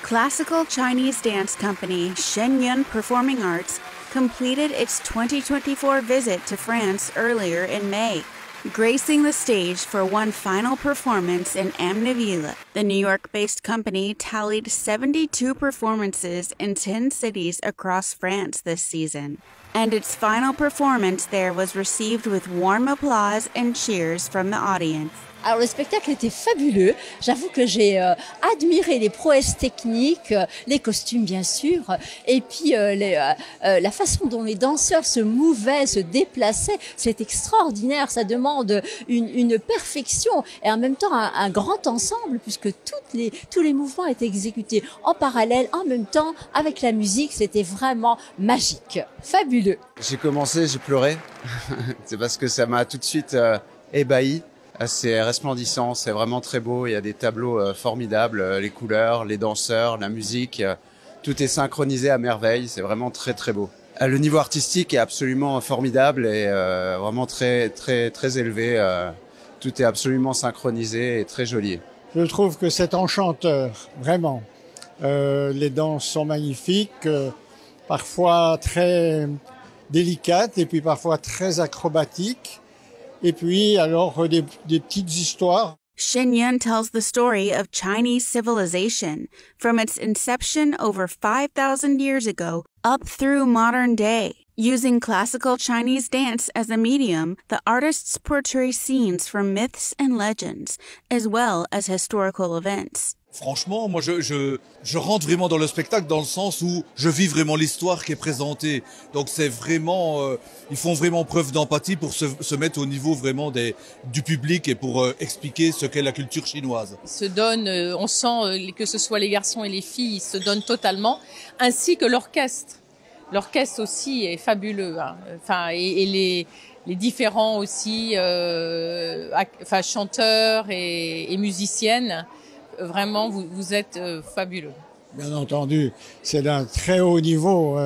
Classical Chinese dance company Shenyun Performing Arts completed its 2024 visit to France earlier in May, gracing the stage for one final performance in Amnéville. The New York-based company tallied 72 performances in 10 cities across France this season, and its final performance there was received with warm applause and cheers from the audience. Alors le spectacle était fabuleux. J'avoue que j'ai admiré les prouesses techniques, les costumes bien sûr, et puis la façon dont les danseurs se mouvaient, se déplaçaient. C'est extraordinaire. Ça demande une perfection et en même temps un grand ensemble puisque tous les mouvements étaient exécutés en parallèle, en même temps avec la musique. C'était vraiment magique, fabuleux. J'ai commencé, j'ai pleuré. C'est parce que ça m'a tout de suite ébahi. C'est resplendissant, c'est vraiment très beau, il y a des tableaux formidables, les couleurs, les danseurs, la musique, tout est synchronisé à merveille, c'est vraiment très très beau. Le niveau artistique est absolument formidable et vraiment très très très élevé, tout est absolument synchronisé et très joli. Je trouve que c'est enchanteur, vraiment. Les danses sont magnifiques, parfois très délicates et puis parfois très acrobatiques. Et puis, alors, des petites histoires. Shenyun tells the story of Chinese civilization from its inception over 5,000 years ago up through modern day. Using classical Chinese dance as a medium, the artists portray scenes from myths and legends, as well as historical events. Franchement, moi, je rentre vraiment dans le spectacle dans le sens où je vis vraiment l'histoire qui est présentée. Donc, c'est vraiment, ils font vraiment preuve d'empathie pour se mettre au niveau vraiment du public et pour expliquer ce qu'est la culture chinoise. Ils se donnent, on sent que ce soit les garçons et les filles, ils se donnent totalement, ainsi que l'orchestre. L'orchestre aussi est fabuleux, hein. Enfin, et les différents aussi, chanteurs et musiciennes. Vraiment, vous êtes fabuleux. Bien entendu, c'est d'un très haut niveau.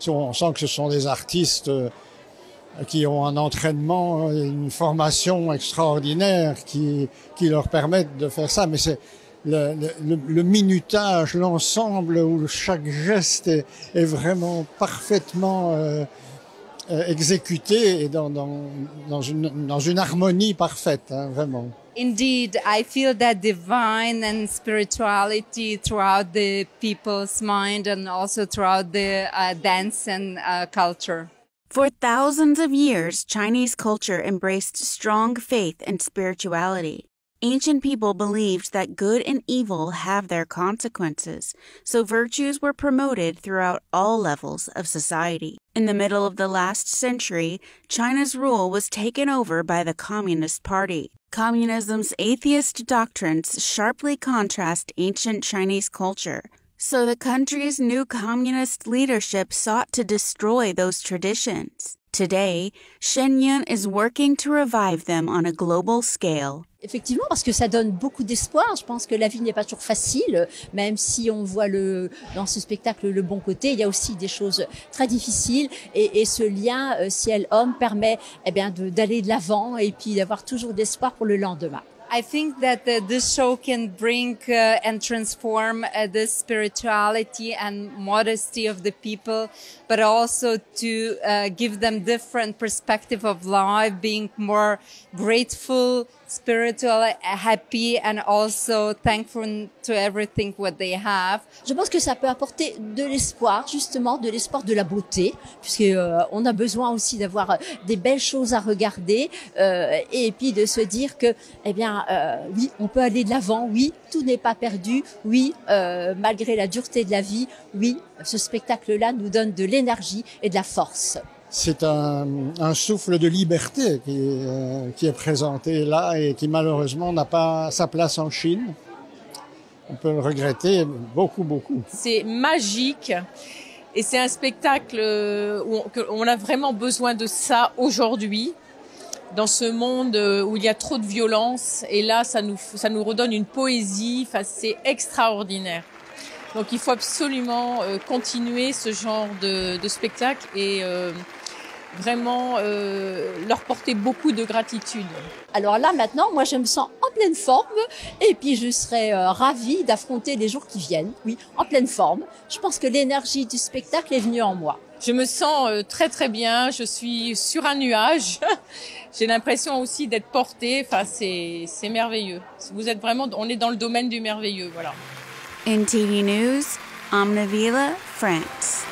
On sent que ce sont des artistes qui ont un entraînement, une formation extraordinaire qui leur permettent de faire ça. Mais c'est le minutage, l'ensemble où chaque geste est vraiment parfaitement exécuté et dans une harmonie parfaite, hein, vraiment. Indeed, I feel that divine and spirituality throughout the people's mind and also throughout the dance and culture. For thousands of years, Chinese culture embraced strong faith and spirituality. Ancient people believed that good and evil have their consequences, so virtues were promoted throughout all levels of society. In the middle of the last century, China's rule was taken over by the Communist Party. Communism's atheist doctrines sharply contrast ancient Chinese culture, so the country's new communist leadership sought to destroy those traditions. Today, Shenyun is working to revive them on a global scale. Effectivement, parce que ça donne beaucoup d'espoir. Je pense que la vie n'est pas toujours facile, même si on voit dans ce spectacle le bon côté. Il y a aussi des choses très difficiles et ce lien ciel-homme permet d'aller de l'avant et puis d'avoir toujours d'espoir pour le lendemain. I think that this show can bring and transform the spirituality and modesty of the people, but also to give them different perspective of life, being more grateful, spiritual, happy, and also thankful to everything what they have. Je pense que ça peut apporter de l'espoir, justement, de l'espoir de la beauté, puisque on a besoin aussi d'avoir des belles choses à regarder, et puis de se dire que, oui, on peut aller de l'avant, oui, tout n'est pas perdu, oui, malgré la dureté de la vie, oui, ce spectacle-là nous donne de l'énergie et de la force. C'est un souffle de liberté qui est présenté là et qui malheureusement n'a pas sa place en Chine. On peut le regretter beaucoup, beaucoup. C'est magique et c'est un spectacle où on a vraiment besoin de ça aujourd'hui. Dans ce monde où il y a trop de violence, et là, ça nous redonne une poésie. Enfin, c'est extraordinaire. Donc, il faut absolument continuer ce genre de spectacle et vraiment leur porter beaucoup de gratitude. Alors là, maintenant, moi, je me sens en pleine forme et puis je serais ravie d'affronter les jours qui viennent. Oui, en pleine forme. Je pense que l'énergie du spectacle est venue en moi. Je me sens très très bien, je suis sur un nuage. J'ai l'impression aussi d'être portée, enfin c'est merveilleux. Vous êtes vraiment, on est dans le domaine du merveilleux, voilà. In TV News, Amnavila, France.